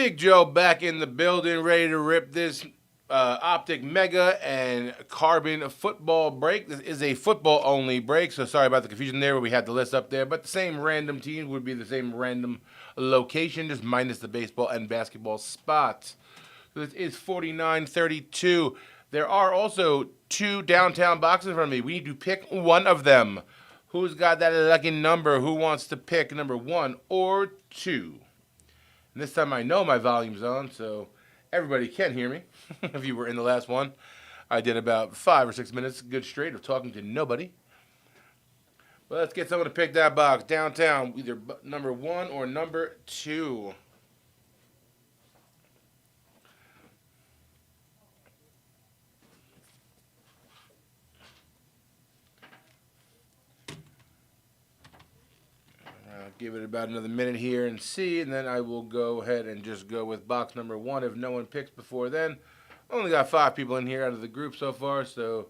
Big Joe back in the building, ready to rip this Optic Mega and Carbon football break. This is a football only break, so sorry about the confusion there. We had the list up there, but the same random teams would be the same random location, just minus the baseball and basketball spots. So this is 49-32. There are also two downtown boxes in front of me. We need to pick one of them. Who's got that lucky number? Who wants to pick number 1 or 2? And this time I know my volume's on, so everybody can hear me. If you were in the last one, I did about 5 or 6 minutes good straight of talking to nobody. Well, let's get someone to pick that box. Downtown, either number 1 or number 2. I'll give it about another minute here and see, and then I will go ahead and just go with box number 1 if no one picks before then. Only got 5 people in here out of the group so far, so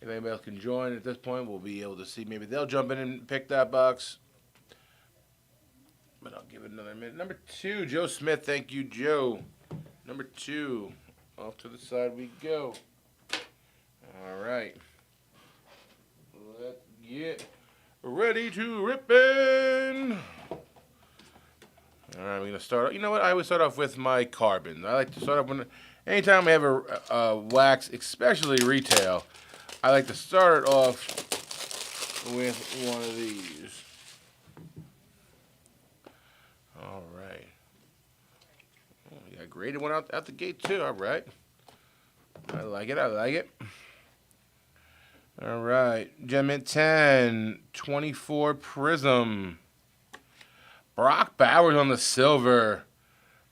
if anybody else can join at this point, we'll be able to see. Maybe they'll jump in and pick that box. But I'll give it another minute. Number 2, Joe Smith. Thank you, Joe. Number 2. Off to the side we go. All right. Let's get ready to rip in. All right, we're going to start. You know what? I always start off with my Carbon. I like to start off when, anytime we have a wax, especially retail, I like to start it off with one of these. All right. Oh, you got a graded one out the gate, too. All right. I like it. I like it. All right. Gem Mint 10, 24 Prism. Brock Bowers on the silver.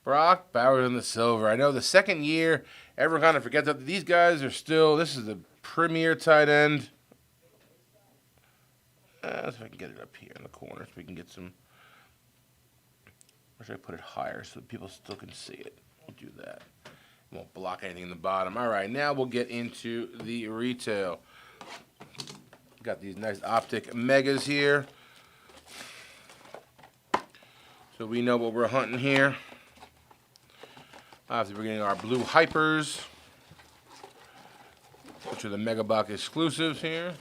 Brock Bowers on the silver. I know the second year, everyone kind of forgets that these guys are still, this is the premier tight end. Let's see if I can get it up here in the corner so we can get some. Or should I put it higher so people still can see it? We'll do that. It won't block anything in the bottom. All right, now we'll get into the retail. Got these nice Optic Megas here. So we know what we're hunting here. Obviously, we're getting our blue Hypers, which are the Mega Box exclusives here.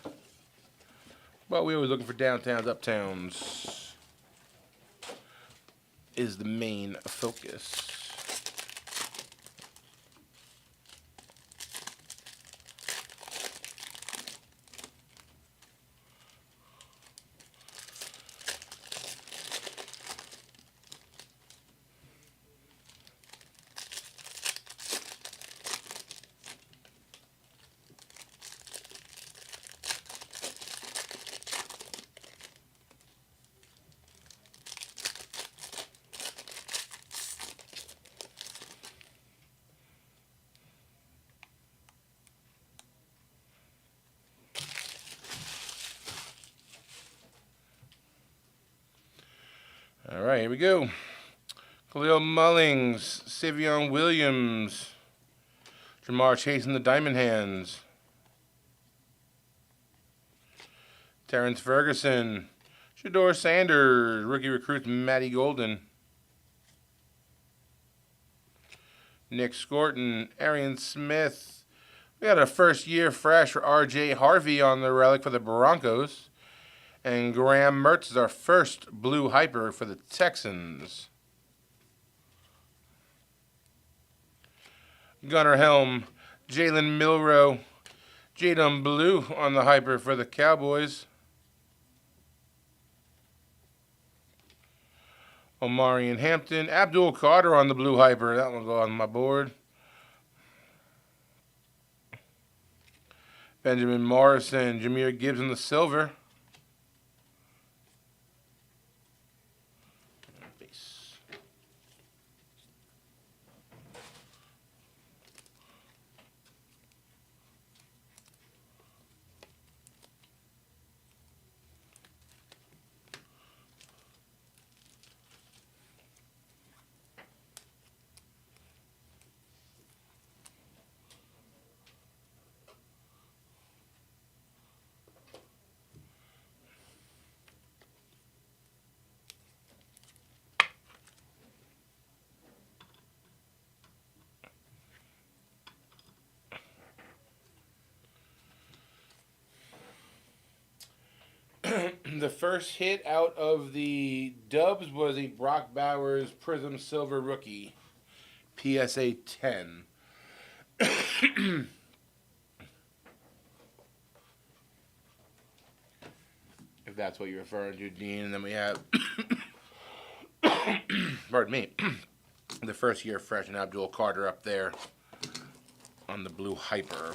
But we're always looking for downtowns, uptowns is the main focus. All right, here we go. Khalil Mullings, Savion Williams, Jamar Chase and the Diamond Hands, Terrence Ferguson, Shedeur Sanders, rookie recruits Matty Golden, Nick Scorton, Arian Smith. We got a first-year fresh for R.J. Harvey on the relic for the Broncos. And Graham Mertz is our first blue Hyper for the Texans. Gunnar Helm, Jalen Milroe, Jadon Blue on the Hyper for the Cowboys. Omarion Hampton, Abdul Carter on the blue Hyper. That one go on my board. Benjamin Morrison, Jahmyr Gibbs on the silver. the first hit out of the Dubs was a Brock Bowers Prism Silver Rookie. PSA 10. If that's what you're referring to, Dean. And then we have, pardon me, the first year fresh and Abdul Carter up there on the Blue Hyper.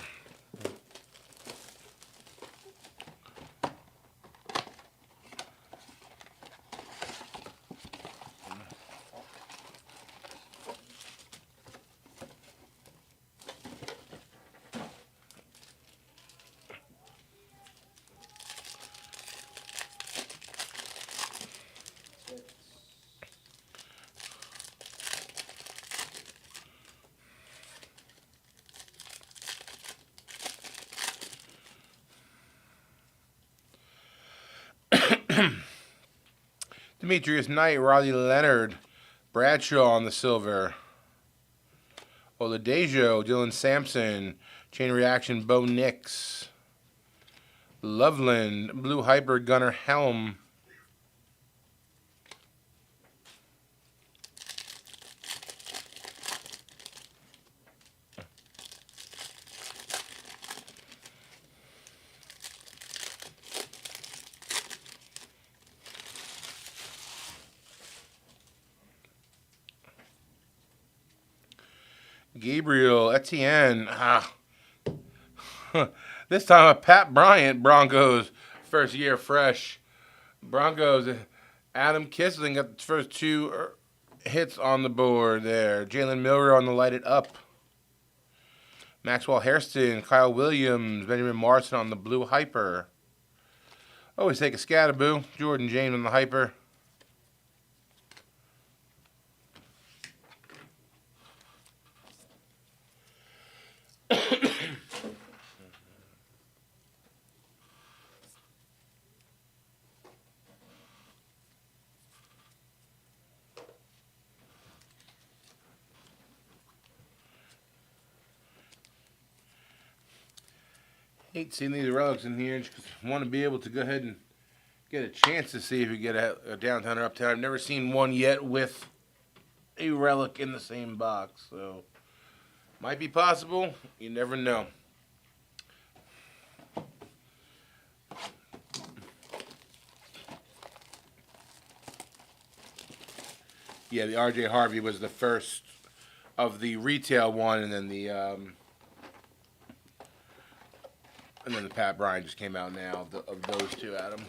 Demetrius Knight, Riley Leonard, Bradshaw on the silver. Oladejo, Dylan Sampson, Chain Reaction, Bo Nix. Loveland, Blue Hyper, Gunnar Helm. Gabriel Etienne. This time a Pat Bryant, Broncos, first year fresh. Broncos, Adam Kissling got the first two hits on the board there. Jalen Miller on the lighted up. Maxwell Hairston, Kyle Williams, Benjamin Marston on the Blue Hyper. Always take a Scataboo. Jordan James on the Hyper. Hate seeing these relics in here just 'cause I want to be able to go ahead and get a chance to see if you get a downtown or uptown. I've never seen one yet with a relic in the same box, so might be possible. You never know. Yeah, the R.J. Harvey was the first of the retail one, and then the Pat Bryant just came out now of those two, Adam.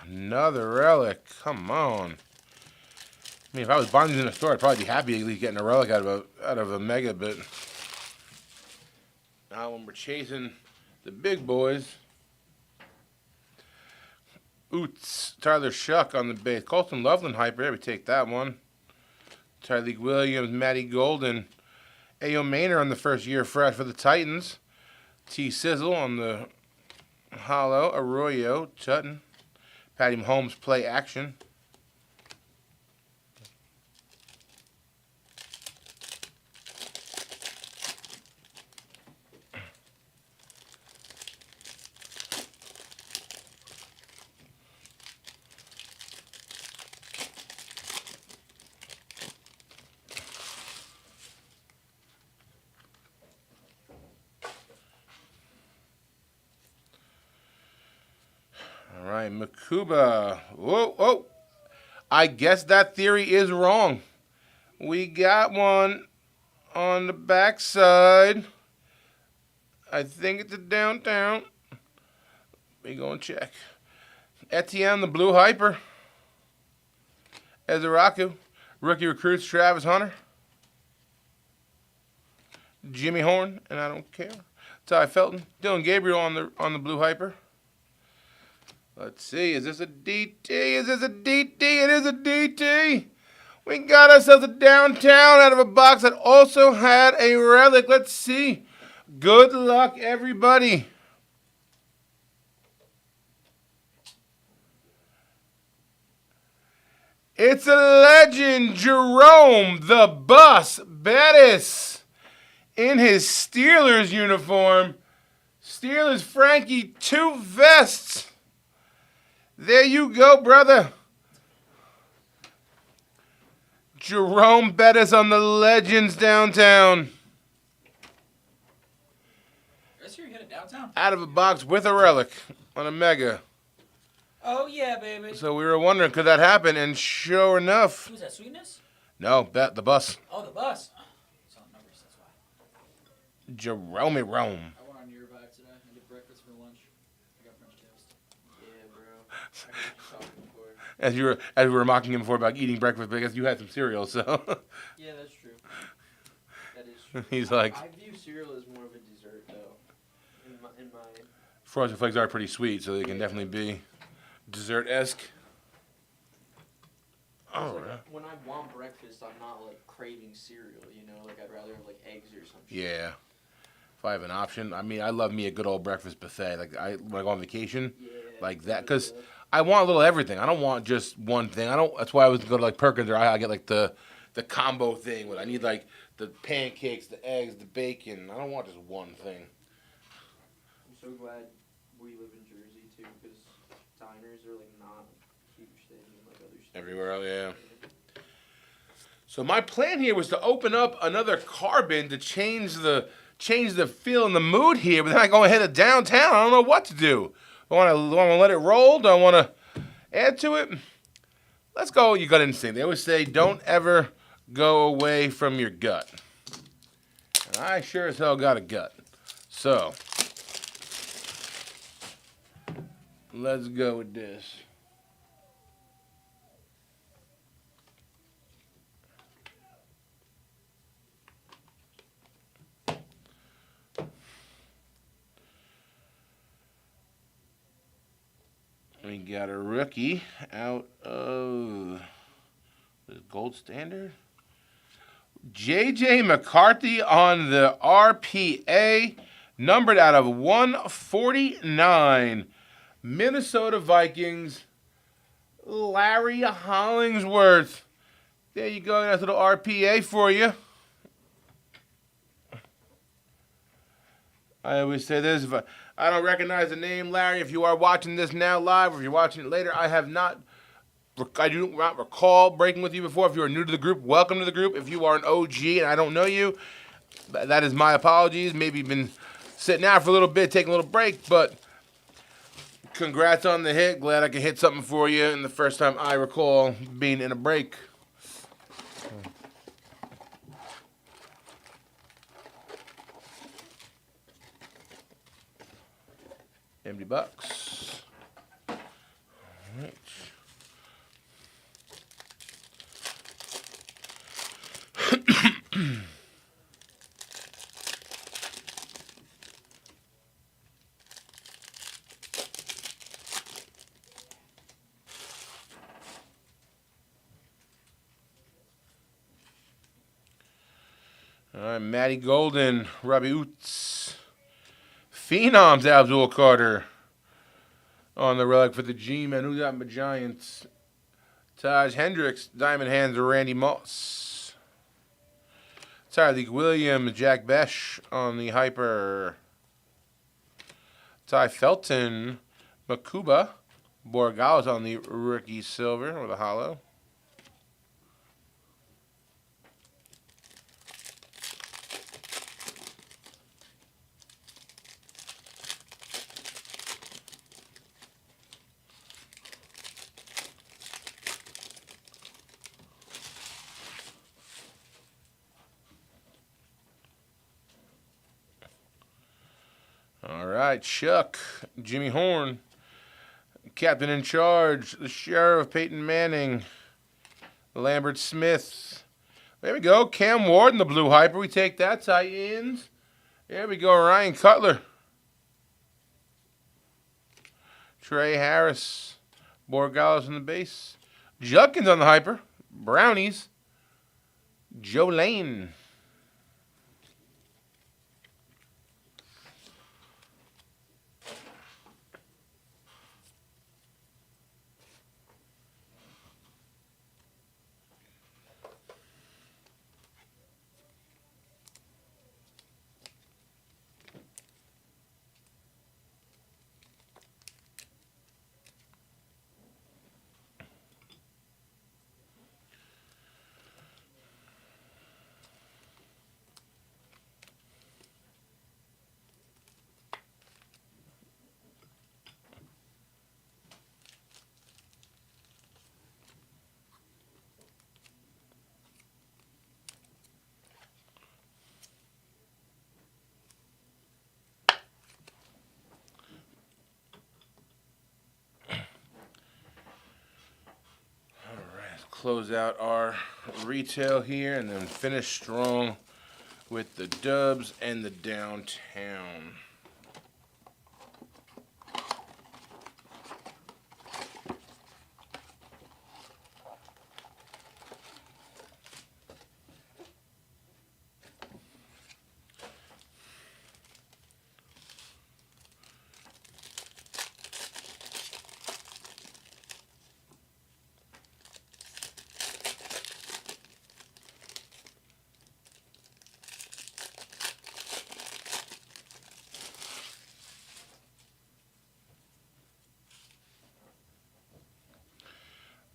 Another relic. Come on. I mean, if I was buying these in a store, I'd probably be happy at least getting a relic out of a mega, but now when we're chasing the big boys, Oots, Tyler Shuck on the base. Colton Loveland Hyper, yeah, we take that one. Tyreek Williams, Matty Golden. Ayo Maynard on the first year fresh for the Titans. T. Sizzle on the hollow. Arroyo, Tutton. Patty Mahomes play action. All right, Makuba. Whoa, whoa. I guess that theory is wrong. We got one on the backside. I think it's a downtown. We gonna check. Etienne, the Blue Hyper. Ezeraku. Rookie recruits, Travis Hunter. Jimmy Horn, and I don't care. Ty Felton. Dylan Gabriel on the Blue Hyper. Let's see. Is this a DT? Is this a DT? It is a DT. We got ourselves a downtown out of a box that also had a relic. Let's see. Good luck, everybody. It's a legend, Jerome the Bus Bettis, in his Steelers uniform. Steelers Frankie, 2 vests. There you go, brother. Jerome Bettis on the Legends downtown. Let's hear you hit it downtown. Out of a box with a relic on a mega. Oh, yeah, baby. So we were wondering, could that happen? And sure enough. Who's that, Sweetness? No, the bus. Oh, the bus. It's on numbers, that's why. Jerome Rome. I went on your vibe today. I did breakfast for lunch. I got French toast. Yeah, bro. I heard you talking before. As we were mocking him before about eating breakfast, because you had some cereal, so. Yeah, that's true. That is true. He's like. I view cereal as more of a dessert, though. In my Frosted Flakes are pretty sweet, so they can definitely be dessert-esque. Oh, like, right. when I want breakfast, I'm not like craving cereal. You know, like I'd rather have like eggs or something. Yeah. If I have an option, I mean, I love me a good old breakfast buffet. Like when I go on vacation, like that, because I want a little everything. I don't want just one thing. That's why I was go to like Perkins, or I get like the combo thing. Where I need like the pancakes, the eggs, the bacon. I don't want just one thing. I'm so glad we live in Jersey too, because diners are like not a huge thing in like other states. Everywhere else, yeah. So my plan here was to open up another carbon to change the feel and the mood here, but then I go ahead to downtown. I don't know what to do. Do I want to let it roll? Do I want to add to it? Let's go. You gut instinct. They always say, don't ever go away from your gut. And I sure as hell got a gut. So let's go with this. We got a rookie out of the gold standard. J.J. McCarthy on the RPA, numbered out of 149. Minnesota Vikings, Larry Hollingsworth. There you go. That's a little RPA for you. I always say this, if I don't recognize the name, Larry, if you are watching this now live or if you're watching it later, I do not recall breaking with you before. If you are new to the group, welcome to the group. If you are an OG and I don't know you, that is my apologies. Maybe you've been sitting out for a little bit, taking a little break, but congrats on the hit. Glad I could hit something for you in the first time I recall being in a break. Empty box. All right. All right, Matty Golden, Robbie Oots. Phenoms, Abdul Carter. On the relic for the G-Men. Who got my Giants? Taj Hendricks, Diamond Hands, Randy Moss. Tyreek Williams, Jack Besh on the Hyper. Ty Felton, Makuba. Borgales on the Rookie Silver or the Hollow. All right, Chuck, Jimmy Horn, Captain in Charge, the Sheriff, Peyton Manning, Lambert Smith. There we go, Cam Ward in the blue Hyper. We take that, tight ends. There we go, Ryan Cutler. Trey Harris, Borgales on the base. Judkins on the Hyper. Brownies. Joe Lane. Close out our retail here and then finish strong with the dubs and the downtown.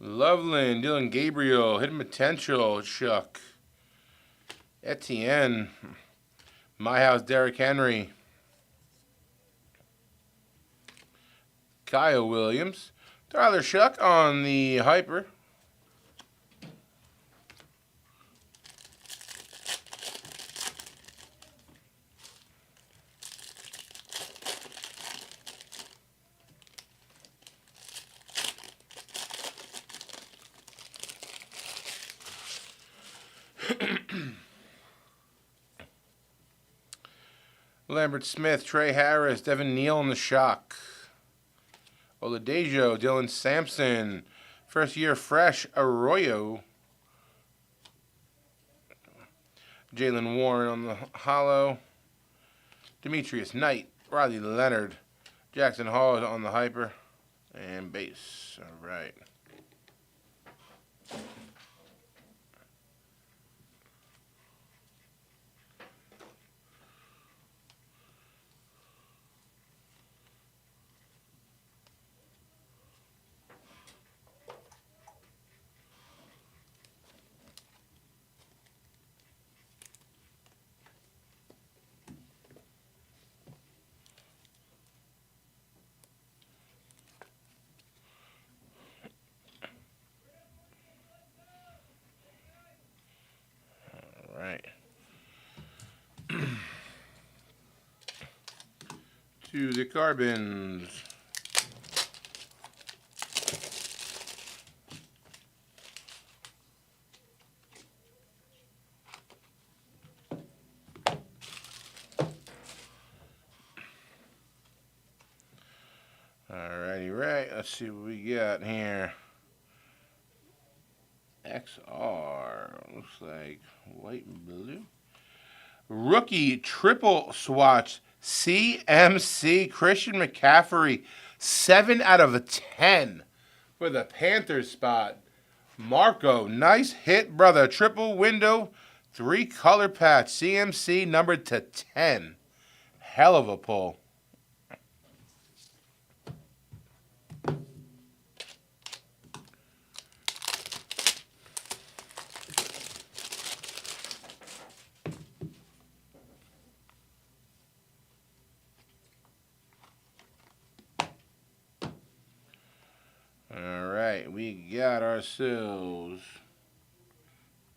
Loveland, Dylan Gabriel, Hidden Potential, Chuck. Etienne, My House, Derrick Henry. Kyle Williams, Tyler Shuck on the Hyper. Lambert Smith, Trey Harris, Devin Neal on the Shock. Oladejo, Dylan Sampson. First year fresh, Arroyo. Jalen Warren on the Hollow. Demetrius Knight, Riley Leonard. Jackson Hall on the Hyper. And base. All right. Right. To the Carbons. Alrighty, right. Let's see what we got here. XR. Looks like white and blue. Rookie triple swatch. CMC Christian McCaffrey. 7 out of 10 for the Panthers spot. Marco, nice hit, brother. Triple window, 3 color patch. CMC numbered to 10. Hell of a pull. All right, we got ourselves.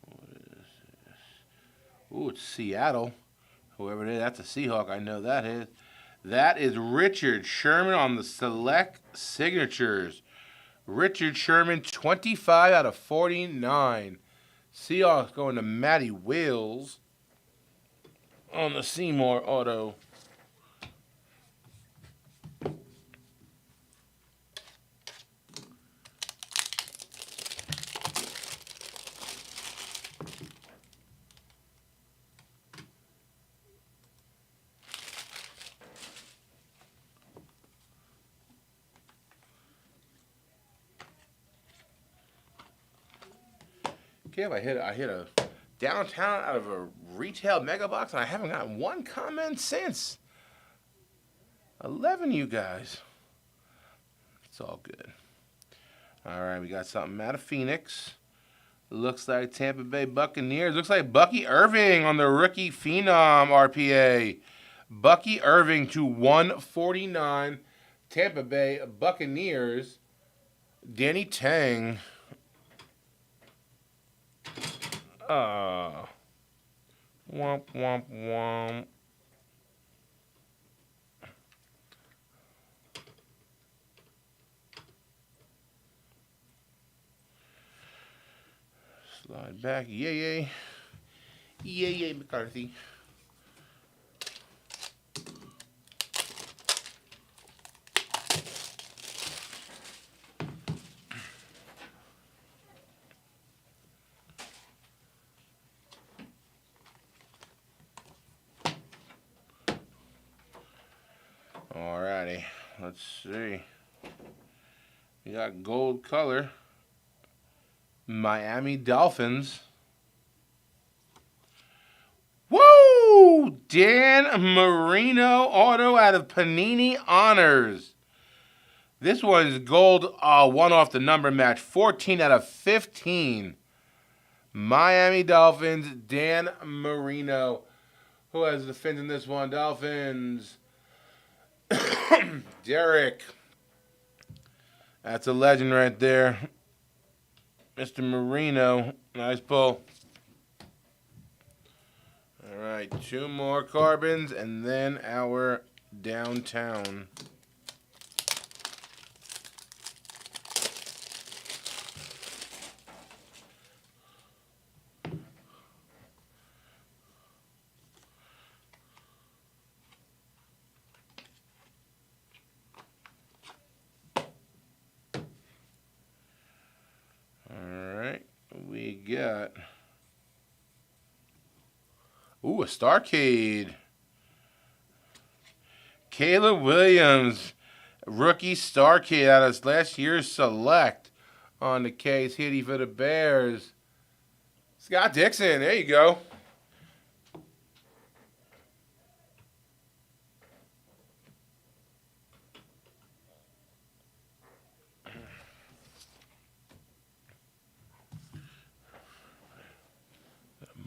What is this? Ooh, it's Seattle. Whoever it is, that's a Seahawk. I know that is. That is Richard Sherman on the select signatures. Richard Sherman, 25 out of 49. Seahawks going to Matty Wills on the Seymour auto. can't believe I hit a downtown out of a retail mega box, and I haven't gotten one comment since. 11 you guys. It's all good. All right, we got something out of Phoenix. Looks like Tampa Bay Buccaneers. Looks like Bucky Irving on the rookie phenom RPA. Bucky Irving to 149. Tampa Bay Buccaneers. Danny Tang. Womp, womp, womp. Slide back. Yay. Yay, McCarthy. Alrighty, let's see. We got gold color. Miami Dolphins. Woo! Dan Marino auto out of Panini Honors. This one is gold, one off the number match. 14 out of 15. Miami Dolphins, Dan Marino. Who has the fins in this one? Dolphins. Derek. That's a legend right there. Mr. Marino. Nice pull. All right, 2 more carbons and then our downtown. We got, a Starcade. Caleb Williams, rookie Starcade out of last year's select on the case. Hitty for the Bears. Scott Dixon, there you go.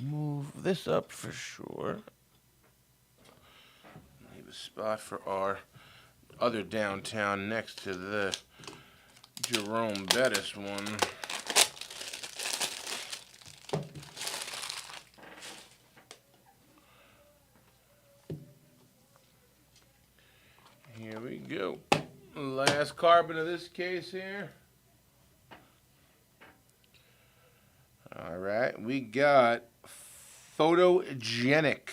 Move this up for sure. Leave a spot for our other downtown next to the Jerome Bettis one. Here we go. Last carbon of this case here. All right, we got Photogenic.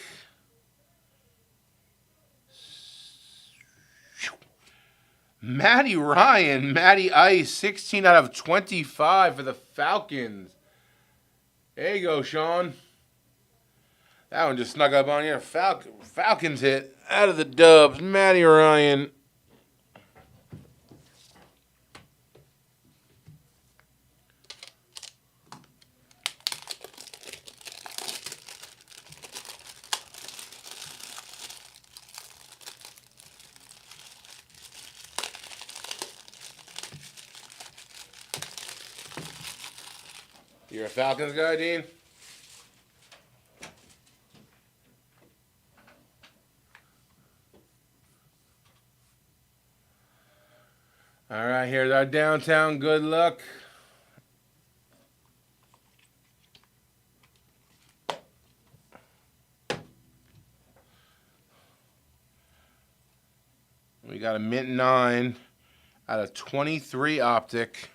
Matty Ryan, Matty Ice, 16 out of 25 for the Falcons. There you go, Sean. That one just snuck up on you. Falcons hit out of the dubs. Matty Ryan. You're a Falcons guy, Dean? All right, here's our downtown. Good luck. We got a mint 9 out of 23 optic.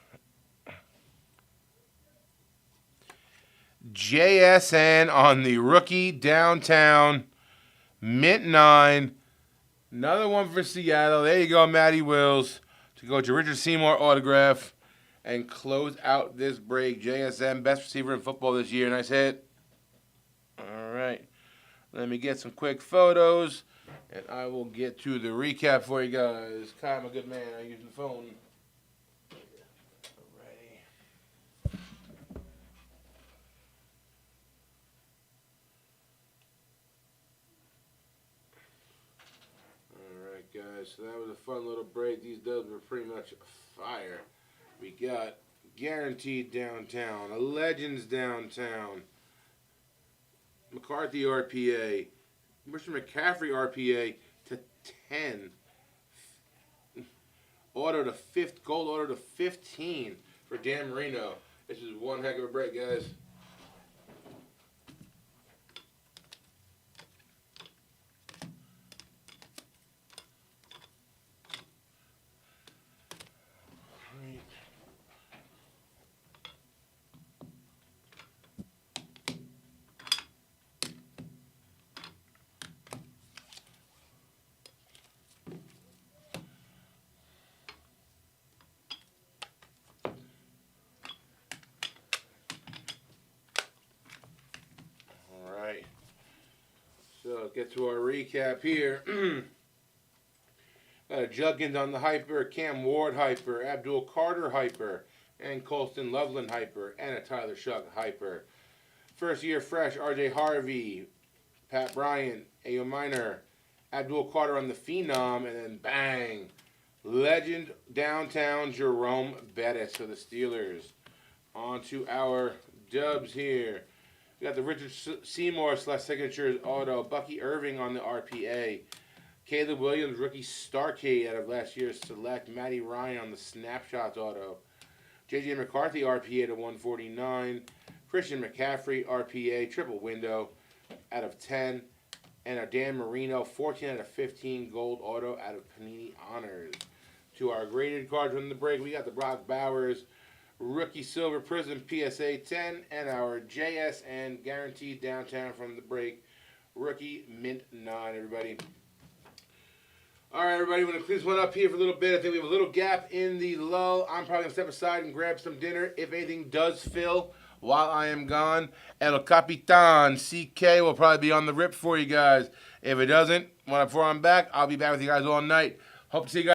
JSN on the rookie downtown. Mint 9. Another one for Seattle. There you go, Matty Wills. To go to Richard Seymour autograph and close out this break. JSN, best receiver in football this year. Nice hit. All right. Let me get some quick photos, and I will get to the recap for you guys. Kai, I'm a good man. I'm using the phone. Alright, so that was a fun little break. These dubs were pretty much fire. We got Guaranteed Downtown, a Legends Downtown, McCarthy RPA, Mr. McCaffrey RPA to 10. Auto to 5th, gold auto to 15 for Dan Marino. This is one heck of a break, guys. So get to our recap here. Juggins on the hyper, Cam Ward hyper, Abdul Carter hyper, and Colston Loveland hyper, and a Tyler Shuck hyper. First year fresh, RJ Harvey, Pat Bryant, Ayo Minor, Abdul Carter on the Phenom, and then bang, Legend Downtown Jerome Bettis for the Steelers. On to our dubs here. We got the Richard Seymour / Signatures auto, Bucky Irving on the RPA, Caleb Williams rookie Starcade out of last year's select, Matty Ryan on the Snapshots auto, JJ McCarthy RPA to 149, Christian McCaffrey RPA triple window out of 10, and a Dan Marino 14 out of 15 gold auto out of Panini Honors. To our graded cards from the break, we got the Brock Bowers Rookie Silver Prism PSA 10, and our JSN Guaranteed Downtown from the break Rookie Mint 9, everybody. All right, everybody, we're going to clean this one up here for a little bit. I think we have a little gap in the lull. I'm probably going to step aside and grab some dinner. If anything does fill while I am gone, El Capitan CK will probably be on the rip for you guys. If it doesn't, before I'm back, I'll be back with you guys all night. Hope to see you guys.